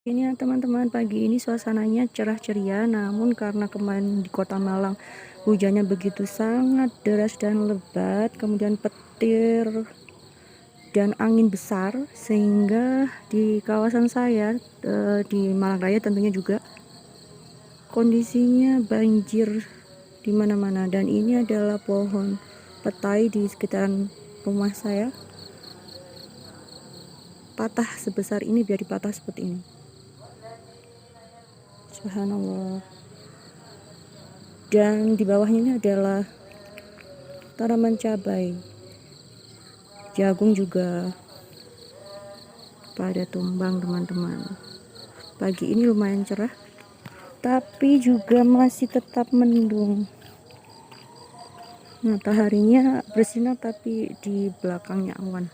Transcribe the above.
Ini ya teman-teman, pagi ini suasananya cerah ceria, namun karena kemarin di Kota Malang hujannya begitu sangat deras dan lebat, kemudian petir dan angin besar, sehingga di kawasan saya di Malang Raya tentunya juga kondisinya banjir di mana-mana. Dan ini adalah pohon petai di sekitaran rumah saya, patah sebesar ini, biar dipatah seperti ini. Subhanallah. Dan di bawahnya ini adalah tanaman cabai, jagung juga pada tumbang teman-teman. Pagi ini lumayan cerah, tapi juga masih tetap mendung. Mataharinya bersinar tapi di belakangnya awan.